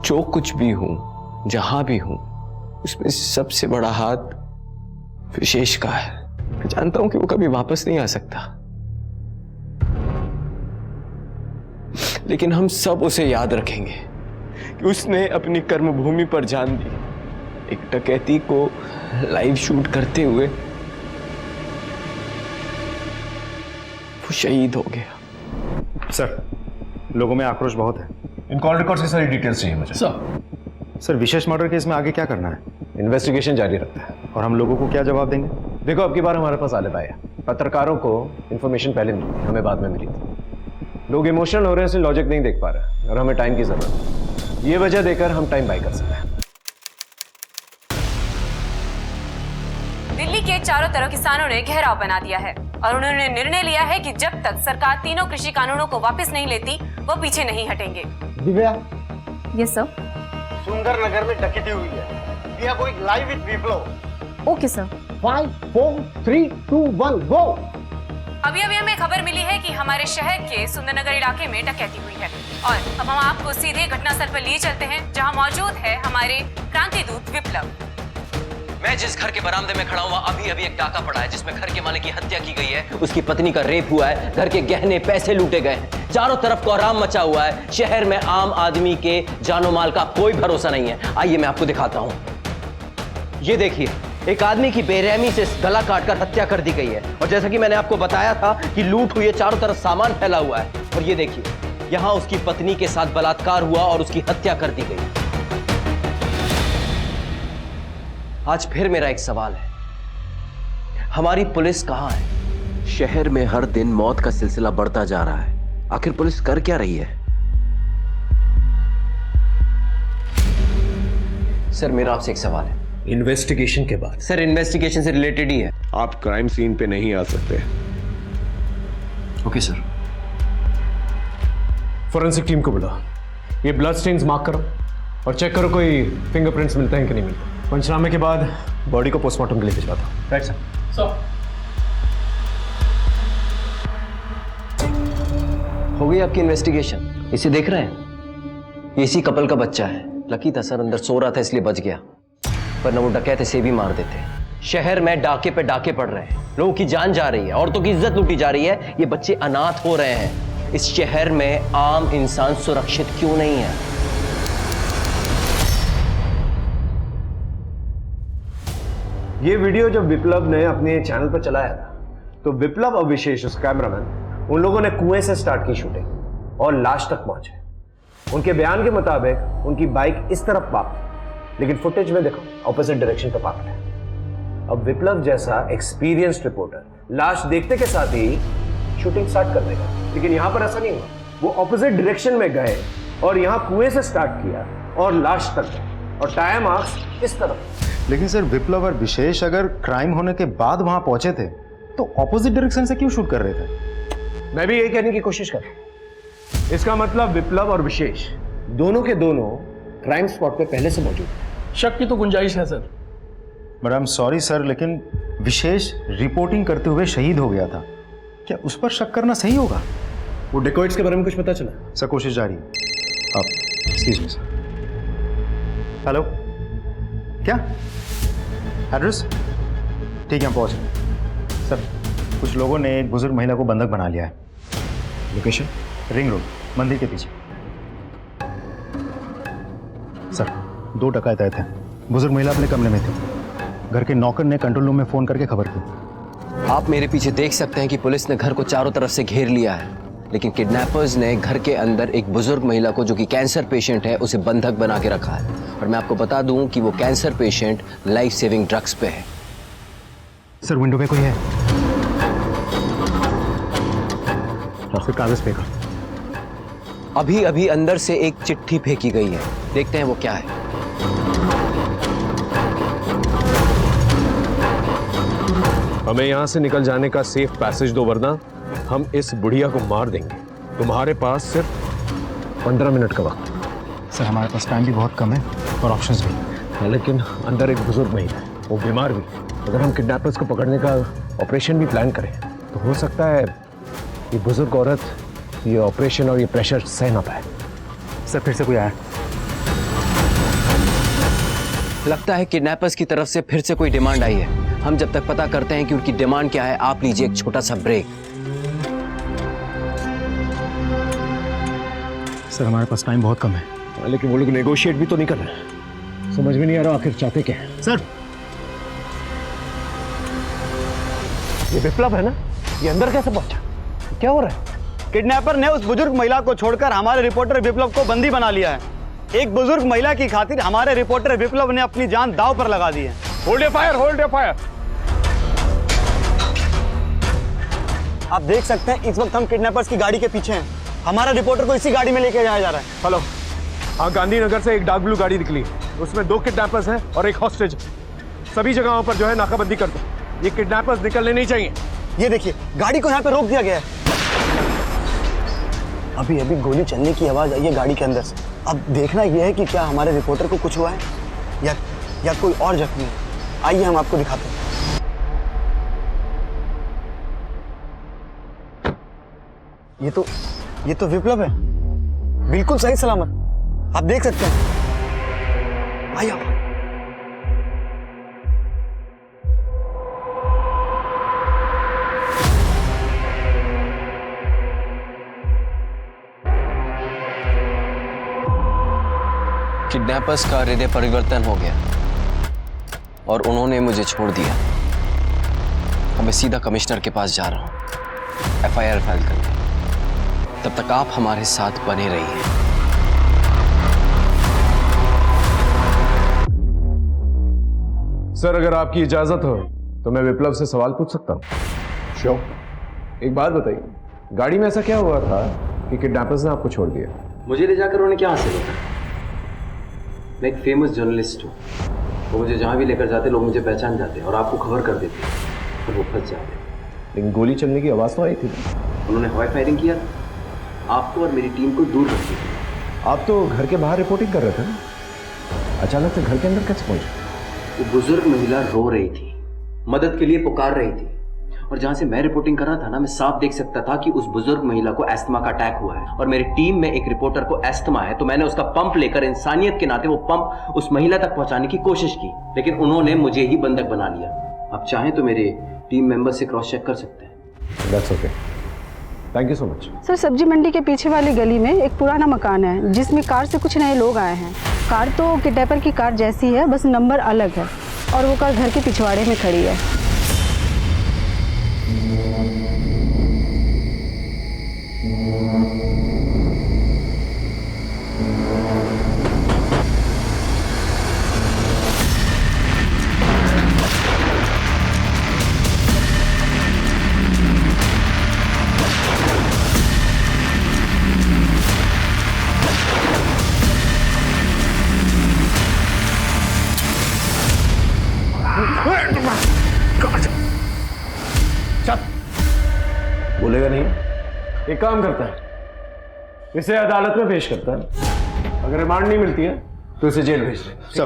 जो कुछ भी हूं, जहां भी हूं, उसमें सबसे बड़ा हाथ विशेष का है। मैं जानता हूं कि वो कभी वापस नहीं आ सकता, लेकिन हम सब उसे याद रखेंगे कि उसने अपनी कर्मभूमि पर जान दी। एक डकैती को लाइव शूट करते हुए वो शहीद हो गया। सर, लोगों में आक्रोश बहुत है। इन कॉल रिकॉर्ड्स की सारी डिटेल्स चाहिए मुझे। सर, विशेष मर्डर केस में आगे क्या करना है? इन्वेस्टिगेशन जारी रखना है। और हम लोगों को क्या जवाब देंगे? देखो, अब की बार हमारे पास आलिब आया। पत्रकारों को इन्फॉर्मेशन पहले मिली, हमें बाद में मिली थी। लोग इमोशनल हो रहे हैं, इसलिए लॉजिक नहीं देख पा रहे और हमें टाइम की जरूरत है। ये वजह देकर हम टाइम बाय कर सकते हैं। दिल्ली के चारों तरफ किसानों ने घेराव बना दिया है और उन्होंने निर्णय लिया है कि जब तक सरकार तीनों कृषि कानूनों को वापस नहीं लेती, वो पीछे नहीं हटेंगे। Divya, yes sir. सुंदर नगर में डकैती हुई है। We are going live with Viplav. Okay sir. 5 4 3 2 1 go. अभी हमें खबर मिली है कि हमारे शहर के सुंदरनगर इलाके में डकैती हुई है और अब हम आपको सीधे घटनास्थल पर लिए चलते हैं, जहां मौजूद है हमारे क्रांति दूत विप्लव। मैं जिस घर के बरामदे में खड़ा हुआ, अभी अभी एक डाका पड़ा है जिसमें घर के मालिक की हत्या की गई है, उसकी पत्नी का रेप हुआ है, घर के गहने पैसे लूटे गए हैं, चारों तरफ कोहराम मचा हुआ है। शहर में आम आदमी के जानो माल का कोई भरोसा नहीं है। आइए मैं आपको दिखाता हूं। ये देखिए, एक आदमी की बेरहमी से गला काटकर हत्या कर दी गई है और जैसा कि मैंने आपको बताया था कि लूट हुई है, चारों तरफ सामान फैला हुआ है। और ये देखिए, यहां उसकी पत्नी के साथ बलात्कार हुआ और उसकी हत्या कर दी गई। आज फिर मेरा एक सवाल है, हमारी पुलिस कहां है? शहर में हर दिन मौत का सिलसिला बढ़ता जा रहा है, आखिर पुलिस कर क्या रही है? सर, मेरा आपसे एक सवाल है। इन्वेस्टिगेशन के बाद? सर, इन्वेस्टिगेशन से रिलेटेड ही है। आप क्राइम सीन पे नहीं आ सकते। Okay sir. फोरेंसिक टीम को बुला, ये ब्लड स्टेन्स मार्क करो और चेक करो कोई फिंगरप्रिंट्स मिलते हैं कि नहीं मिलते। पंचनामे के बाद बॉडी को पोस्टमार्टम के लिए भिजवाता हूं। Right sir. हो गई आपकी इन्वेस्टिगेशन? इसे देख रहे हैं? ये इसी कपल का बच्चा है। लकी था सर, अंदर सो रहा था इसलिए बच गया, वरना वो डकैत इसे भी मार देते। शहर में डाके पे डाके पड़ रहे हैं, लोगों की जान जा रही है, औरतों की इज्जत लूटी जा रही है, ये बच्चे अनाथ हो रहे हैं। इस शहर में आम इंसान सुरक्षित क्यों नहीं है? ये वीडियो जब विप्लव ने अपने चैनल पर चलाया था, तो विप्लव और विशेष उस कैमरामैन, उन लोगों ने कुएं से स्टार्ट की शूटिंग और लाश तक पहुंचे। उनके बयान के मुताबिक उनकी बाइक इस तरफ पार्क, लेकिन फुटेज में देखो ऑपोजिट डायरेक्शन पर पार्क है। अब विप्लव जैसा एक्सपीरियंस्ड रिपोर्टर लाश देखते के साथ ही शूटिंग स्टार्ट कर देगा, लेकिन यहां पर ऐसा नहीं हुआ। वो ऑपोजिट डायरेक्शन में गए और यहां कुएं से स्टार्ट किया और लाश तक गए और टायर मार्क्स इस तरफ। लेकिन सर, विप्लव और विशेष अगर क्राइम होने के बाद वहां पहुंचे थे तो ऑपोजिट डायरेक्शन से क्यों शूट कर रहे थे? मैं भी यही कहने की कोशिश कर रहा हूं। इसका मतलब विप्लव और विशेष दोनों के दोनों क्राइम स्पॉट पे पहले से मौजूद है। शक की तो गुंजाइश है sir. But I am sorry sir, लेकिन विशेष रिपोर्टिंग करते हुए शहीद हो गया था, क्या उस पर शक करना सही होगा? वो डेकोइट्स के बारे में कुछ पता चला? सर, कोशिश जारी है। आप एक्सक्यूज मी सर। हेलो, क्या एड्रेस? ठीक है, हम पहुंच रहे। सर, कुछ लोगों ने एक बुजुर्ग महिला को बंधक बना लिया है। लोकेशन? रिंग रोड, मंदिर के पीछे। सर, 2 डकैत आए थे। बुजुर्ग महिला अपने कमरे में थी। घर के नौकर ने कंट्रोल रूम में फोन करके खबर की। आप मेरे पीछे देख सकते हैं कि पुलिस ने घर को चारों तरफ से घेर लिया है, लेकिन किडनैपर्स ने घर के अंदर एक बुजुर्ग महिला को, जो कि कैंसर पेशेंट है, उसे बंधक बना के रखा है। और मैं आपको बता दूं कि वो cancer patient life saving drugs पे है। सर, विंडो पे कोई है? फिर कागज फेंका। अभी अभी अंदर से एक चिट्ठी फेंकी गई है, देखते हैं वो क्या है। हमें यहां से निकल जाने का सेफ पैसेज दो, वरना हम इस बुढ़िया को मार देंगे। तुम्हारे पास सिर्फ 15 मिनट का वक्त। सर, हमारे पास टाइम भी बहुत कम है और ऑप्शंस भी। लेकिन अंदर एक बुजुर्ग महिला है, वो बीमार भी। अगर हम किडनैपर्स को पकड़ने का ऑपरेशन भी प्लान करें तो हो सकता है ये बुजुर्ग औरत ये ऑपरेशन और ये प्रेशर सह ना पाए। सर फिर से कोई आया? लगता है किडनैपर्स की तरफ से फिर से कोई डिमांड आई है। हम जब तक पता करते हैं कि उनकी डिमांड क्या है, आप लीजिए एक छोटा सा ब्रेक। सर हमारे पास टाइम बहुत कम है। लेकिन वो लोग नेगोशिएट भी तो नहीं कर रहे। समझ में नहीं आ रहा आखिर चाहते क्या है। सर ये विप्लव है ना, ये अंदर कैसे पहुंचा? क्या हो रहा है? किडनैपर ने उस बुजुर्ग महिला को छोड़कर हमारे रिपोर्टर विप्लव को बंदी बना लिया है। एक बुजुर्ग महिला की खातिर हमारे रिपोर्टर विप्लव ने अपनी जान दांव पर लगा दी है। Hold your fire, hold your fire. आप देख सकते हैं इस वक्त हम किडनैपर्स की गाड़ी के पीछे हैं। हमारा रिपोर्टर को इसी गाड़ी में लेके जाया जा रहा है। हेलो, हाँ, गांधीनगर से एक डार्क ब्लू गाड़ी निकली, उसमें 2 किडनैपर्स हैं और एक हॉस्टेज। सभी जगहों पर जो है नाकाबंदी कर दो। ये किडनैपर्स निकलने नहीं चाहिए। ये देखिए गाड़ी को यहाँ पे रोक दिया गया है। अभी अभी गोली चलने की आवाज आई है गाड़ी के अंदर से। अब देखना यह है कि क्या हमारे रिपोर्टर को कुछ हुआ है या कोई और जख्मी है। आइए हम आपको दिखाते हैं। ये तो विप्लव है, बिल्कुल सही सलामत। आप देख सकते हैं। आइए आप। किडनैपर्स का हृदय परिवर्तन हो गया और उन्होंने मुझे छोड़ दिया। अब मैं सीधा कमिश्नर के पास जा रहा हूं FIR फाइल करने। तब तक आप हमारे साथ बने रहिए। सर, अगर आपकी इजाजत हो तो मैं विप्लव से सवाल पूछ सकता हूँ? श्योर। एक बात बताइए, गाड़ी में ऐसा क्या हुआ था कि किडनैपर्स ने आपको छोड़ दिया? मुझे ले जाकर उन्हें क्या हासिल होगा? मैं एक फेमस जर्नलिस्ट हूँ। वो मुझे जहाँ भी लेकर जाते लोग मुझे पहचान जाते और आपको खबर कर देते और वो फंस जाते। लेकिन गोली चलने की आवाज़ तो आई थी। उन्होंने हवाई फायरिंग किया, आपको और मेरी टीम को दूर रख दिया। आप तो घर के बाहर रिपोर्टिंग कर रहे थे ना, अचानक से घर के अंदर कैसे पहुंचे? वो बुजुर्ग महिला रो रही थी, मदद के लिए पुकार रही थी, और जहां से मैं रिपोर्टिंग कर रहा था ना, मैं साफ देख सकता था कि उस बुजुर्ग महिला को एस्थमा का अटैक हुआ है और मेरी टीम में एक रिपोर्टर को एस्थमा है। तो मैंने उसका पंप लेकर इंसानियत के नाते वो पंप उस महिला तक पहुंचाने की कोशिश की, लेकिन उन्होंने मुझे ही बंधक बना लिया। आप चाहें तो मेरे टीम मेंबर से क्रॉस चेक कर सकते हैं। That's okay, thank you so much. Sir, सब्जी मंडी के पीछे वाली गली में एक पुराना मकान है जिसमें कार से कुछ नए लोग आए हैं। कार तो किडनैपर की कार जैसी है, बस नंबर अलग है और वो कार घर के पिछवाड़े में खड़ी है। बोलेगा नहीं। एक काम करता है, इसे अदालत में पेश करता है। अगर रिमांड नहीं मिलती है तो इसे जेल भेज देगा।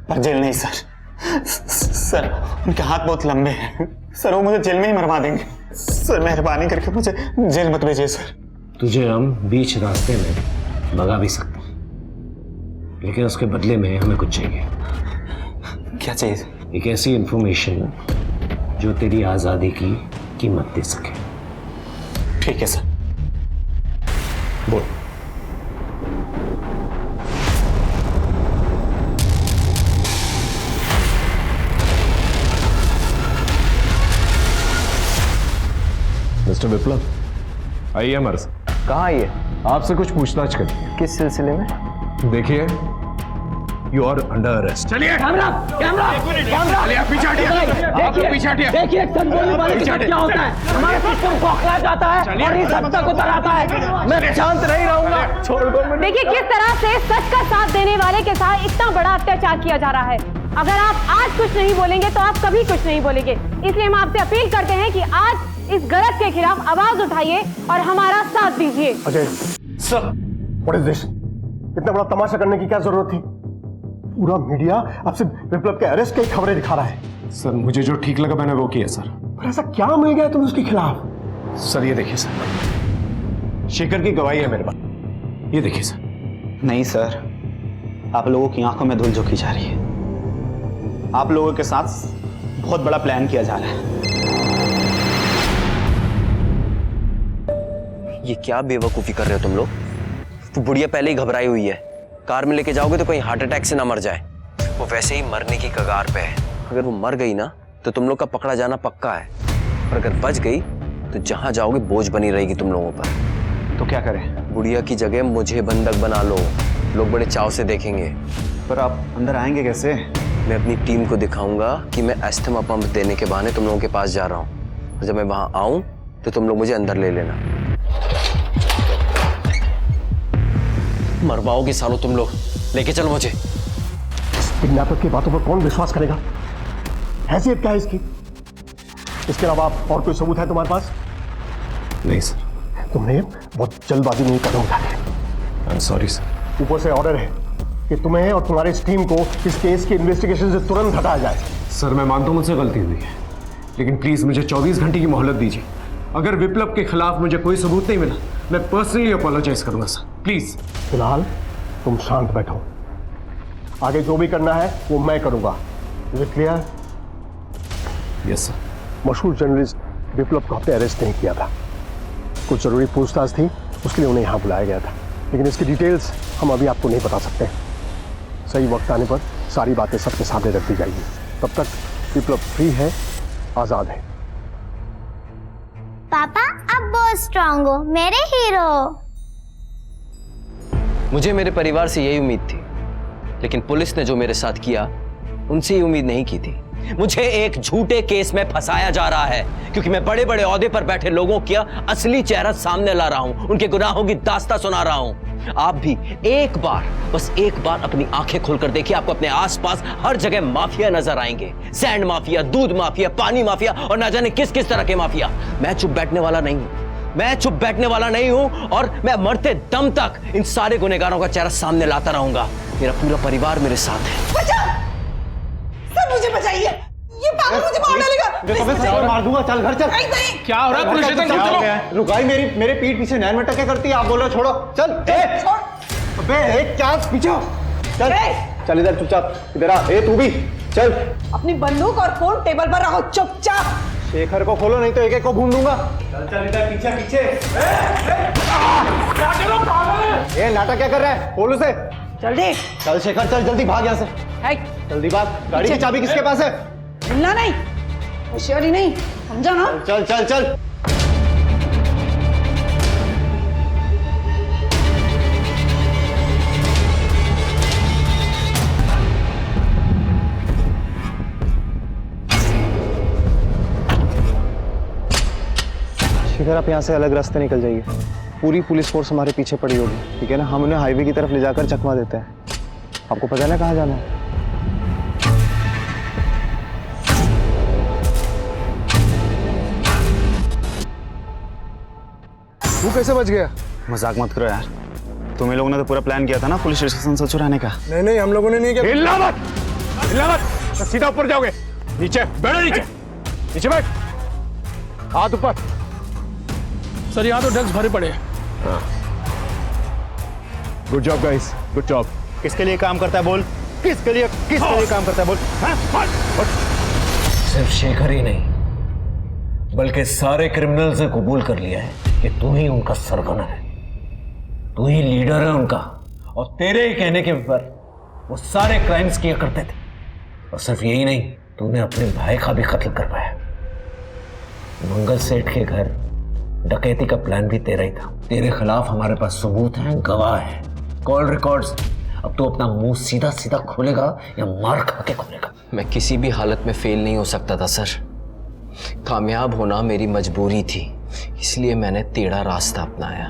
पर जेल नहीं सर, उनके हाथ बहुत लंबे हैं सर, वो मुझे जेल में ही मरवा देंगे सर। मेहरबानी करके मुझे जेल मत भेजिए सर। तुझे हम बीच रास्ते में भगा भी सकते हैं, लेकिन उसके बदले में हमें कुछ चाहिए। क्या चाहिए? एक ऐसी इंफॉर्मेशन जो तेरी आजादी की कीमत दे सके। ठीक है सर। बोल। मिस्टर विप्लव, आइए हमारे साथ। कहाँ आइए? आपसे कुछ पूछताछ करनी है। किस सिलसिले में? देखिए, यू आर अंडर अरेस्ट। चलिए कैमरा चलिए, पीछे हटिए। देखिए गोली मारने के बाद क्या होता है, हमारा सिस्टम खोखला जाता है और इस हद तक उतर आता है। मैं शांत नहीं रहूंगा। छोड़ दो। देखिए किस तरह से सच का साथ देने वाले के साथ इतना बड़ा अत्याचार किया जा रहा है। अगर आप आज कुछ नहीं बोलेंगे तो आप कभी कुछ नहीं बोलेंगे। इसलिए हम आपसे अपील करते हैं कि आज इस गलत के खिलाफ आवाज उठाइए और हमारा साथ दीजिए। Ajay sir, what is this? इतना बड़ा तमाशा करने की क्या जरूरत थी? पूरा मीडिया आपसे विप्लव के अरेस्ट की खबरें दिखा रहा है। सर, मुझे जो ठीक लगा मैंने वो किया सर। पर ऐसा क्या मिल गया तुम्हें उसके खिलाफ? सर ये देखिए सर, शेखर की गवाही है मेरे पास, ये देखिए सर। नहीं सर, आप लोगों की आंखों में धूल झोंकी जा रही है। आप लोगों के साथ बहुत बड़ा प्लान किया जा रहा है। ये क्या बेवकूफी कर रहे हो तुम लोग? वो बुढ़िया पहले ही घबराई हुई है, कार में लेके जाओगे तो कहीं हार्ट अटैक से ना मर जाए। वो वैसे ही मरने की कगार पे है। अगर वो मर गई ना तो तुम लोग का पकड़ा जाना पक्का है, और अगर बच गई तो जहां जाओगे बोझ बनी रहेगी तुम लोगों पर। तो क्या करें? बुढ़िया की जगह मुझे बंधक बना लो, लोग बड़े चाव से देखेंगे। पर आप अंदर आएंगे कैसे? मैं अपनी टीम को दिखाऊंगा कि मैं एस्थमा पंप देने के बहाने तुम लोगों के पास जा रहा हूँ, और जब मैं वहां आऊं तो तुम लोग मुझे अंदर ले लेना। मरवाओगे सालों तुम लोग, लेके चलो मुझे। किडनैपर की बातों पर कौन विश्वास करेगा? हैसियत क्या है इसकी? इसके अलावा और कोई सबूत है तुम्हारे पास? नहीं सर। तुमने बहुत जल्दबाजी में कदम उठाया। I am sorry sir. ऊपर से ऑर्डर है कि तुम्हें और तुम्हारी इस टीम को इस केस की इन्वेस्टिगेशन से तुरंत हटाया जाए। सर मैं मानता हूं मुझसे गलती हुई है, लेकिन प्लीज मुझे 24 घंटे की मोहलत दीजिए। अगर विप्लव के खिलाफ मुझे कोई सबूत नहीं मिला, मैं पर्सनली अपोलोजाइज करूंगा सर, प्लीज। फिलहाल तुम शांत बैठो, आगे जो भी करना है वो मैं करूंगा। Is it clear? Yes sir. मशहूर जर्नलिस्ट विप्लव को आपने अरेस्ट नहीं किया था, कुछ जरूरी पूछताछ थी, उसके लिए उन्हें यहाँ बुलाया गया था, लेकिन इसकी डिटेल्स हम अभी आपको नहीं बता सकते। सही वक्त आने पर सारी बातें सबके सामने रख दी जाएगी। तब तक विप्लव फ्री है, आजाद है। पापा अब बहुत स्ट्रांग हो, मेरे हीरो। मुझे मेरे परिवार से यही उम्मीद थी, लेकिन पुलिस ने जो मेरे साथ किया उनसे ये उम्मीद नहीं की थी। मुझे एक झूठे केस में फंसाया जा रहा है, क्योंकि मैं बड़े बड़े ओहदे पर बैठे लोगों का असली चेहरा सामने ला रहा हूं, उनके गुनाहों की दास्तां सुना रहा हूं। आप भी एक बार, बस एक बार अपनी आंखें खोलकर देखिए, आपको अपने आसपास हर जगह माफिया नजर आएंगे। सैंड माफिया, दूध माफिया, पानी माफिया और ना जाने किस किस तरह के माफिया। मैं चुप बैठने वाला नहीं हूं, मैं चुप बैठने वाला नहीं हूं, और मैं मरते दम तक इन सारे गुनहगारों का चेहरा सामने लाता रहूंगा। मेरा पूरा परिवार मेरे साथ है। सर मुझे बचाइए, ये पागल मुझे मार डालेगा। मार दूंगा, चल घर चल। क्या हो रहा है? पुलिस स्टेशन चलो। रुकाई मेरे पीठ पीछे नैन मटक क्या करती है? आप बोल रहे हो छोड़ो, चल। अबे एक चांस पीछे चल, चल इधर चुपचाप, इधर आ। ए तू भी चल। अपनी बंदूक और फोन टेबल पर रखो चुपचाप। शेखर को खोलो, नहीं तो एक एक को भून दूंगा। चल चल इधर पीछे पीछे। ए नाटक क्या कर रहा है? खोल उसे। जल्दी चल शेखर चल, जल्दी भाग यहाँ से। जल्दी भाग। गाड़ी की चाबी किसके पास है? मिलना नहीं, होशियारी नहीं, समझा ना? चल चल चल। शेखर आप यहाँ से अलग रास्ते निकल जाइए, पूरी पुलिस फोर्स हमारे पीछे पड़ी होगी, ठीक है ना? हम उन्हें हाईवे की तरफ ले जाकर चकमा देते हैं। आपको पता है ना कहाँ जाना है? तू कैसे बच गया? मजाक मत करो यार, तुम्हें लोगों ने तो पूरा प्लान किया था ना पुलिस स्टेशन से चुराने का। नहीं नहीं, हम लोगों ने नहीं किया। हिलना मत, हिलना मत, सीधा ऊपर जाओगे। नीचे बैठो, नीचे नीचे बैठ, हाथ ऊपर। सर यहाँ तो ड्रग्स भरे पड़े हैं। Good job guys, good job. किसके लिए काम करता है बोल? किसके लिए काम करता है बोल? सिर्फ शेखर ही नहीं, बल्कि सारे क्रिमिनल्स ने कबूल कर लिया है कि तू ही उनका सरगना है, तू ही लीडर है उनका, और तेरे ही कहने के ऊपर वो सारे क्राइम्स किया करते थे। और सिर्फ यही नहीं, तूने अपने भाई का भी कत्ल करवाया। मंगल सेठ के घर डकैती का प्लान भी तेरा ही था। तेरे खिलाफ हमारे पास सबूत हैं, गवाह है, कॉल रिकॉर्ड्स। अब तो अपना मुंह सीधा सीधा खोलेगा या मार खा के खोलेगा? मैं किसी भी हालत में फेल नहीं हो सकता था सर। कामयाब होना मेरी मजबूरी थी, इसलिए मैंने टेढ़ा रास्ता अपनाया।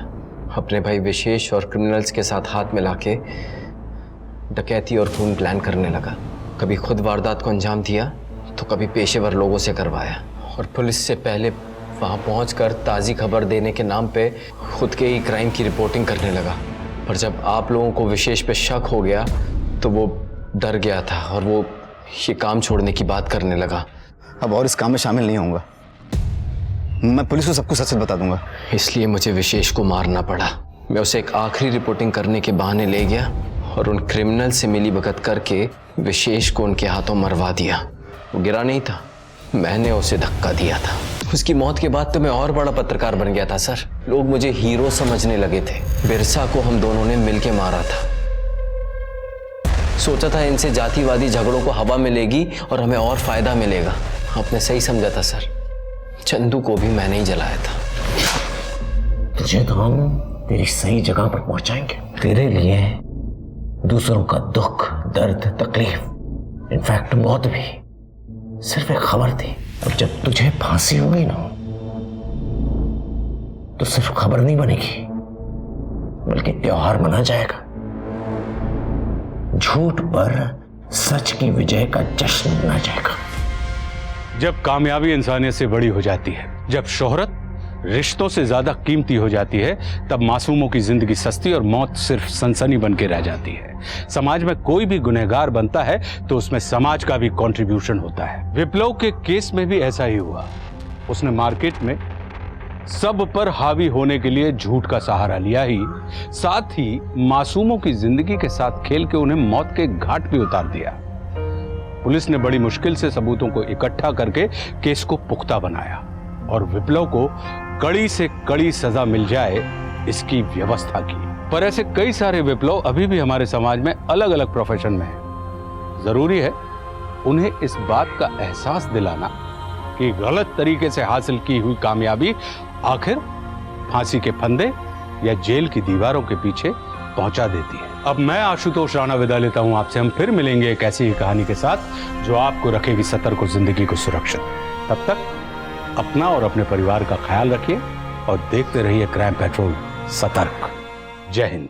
अपने भाई विशेष और क्रिमिनल्स के साथ हाथ मिला के डकैती और खून प्लान करने लगा। कभी खुद वारदात को अंजाम दिया तो कभी पेशेवर लोगों से करवाया, और पुलिस से पहले वहाँ पहुंचकर ताज़ी खबर देने के नाम पे खुद के ही क्राइम की रिपोर्टिंग करने लगा। पर जब आप लोगों को विशेष पे शक हो गया तो वो डर गया था और वो ये काम छोड़ने की बात करने लगा। अब और इस काम में शामिल नहीं होऊंगा। मैं पुलिस को सब कुछ सच बता दूंगा। इसलिए मुझे विशेष को मारना पड़ा। मैं उसे एक आखिरी रिपोर्टिंग करने के बहाने ले गया और उन क्रिमिनल से मिली भगत करके विशेष को उनके हाथों मरवा दिया। वो गिरा नहीं था, मैंने उसे धक्का दिया था। उसकी मौत के बाद तो मैं और बड़ा पत्रकार बन गया था सर। लोग मुझे हीरो समझने लगे थे। बिरसा को हम दोनों ने मिलके मारा था। सोचा था इनसे जातिवादी झगड़ों को हवा मिलेगी और हमें और फायदा मिलेगा। आपने सही समझा था सर। चंदू को भी मैंने ही जलाया था। तुझे तो हम तेरी सही जगह पर पहुंचाएंगे। तेरे लिए दूसरों का दुख, दर्द, तकलीफ, इनफैक्ट मौत भी सिर्फ एक खबर थी। अब जब तुझे फांसी हो गई ना, तो सिर्फ खबर नहीं बनेगी बल्कि त्योहार मना जाएगा। झूठ पर सच की विजय का जश्न मना जाएगा। जब कामयाबी इंसानियत से बड़ी हो जाती है, जब शोहरत रिश्तों से ज्यादा कीमती हो जाती है, तब मासूमों की जिंदगी सस्ती और मौत सिर्फ सनसनी बन के रह जाती है। समाज में कोई भी गुनहगार बनता है तो उसमें समाज का भी कंट्रीब्यूशन होता है। विप्लव के केस में भी ऐसा ही हुआ। उसने मार्केट में सब पर हावी होने के लिए झूठ का सहारा लिया ही, साथ ही मासूमों की जिंदगी के साथ खेल के उन्हें मौत के घाट पे उतार दिया। पुलिस ने बड़ी मुश्किल से सबूतों को इकट्ठा करके केस को पुख्ता बनाया और विप्लव को कड़ी से कड़ी सजा मिल जाए इसकी व्यवस्था की। पर ऐसे कई सारे विप्लव अभी भी हमारे समाज में अलग अलग प्रोफेशन में हैं। जरूरी है उन्हें इस बात का एहसास दिलाना कि गलत तरीके से हासिल की हुई कामयाबी आखिर फांसी के फंदे या जेल की दीवारों के पीछे पहुंचा देती है। अब मैं आशुतोष राणा विदा लेता हूं आपसे। हम फिर मिलेंगे एक ऐसी ही कहानी के साथ जो आपको रखेगी सतर्क और जिंदगी को सुरक्षित। तब तक अपना और अपने परिवार का ख्याल रखिए और देखते रहिए क्राइम पेट्रोल सतर्क। जय हिंद।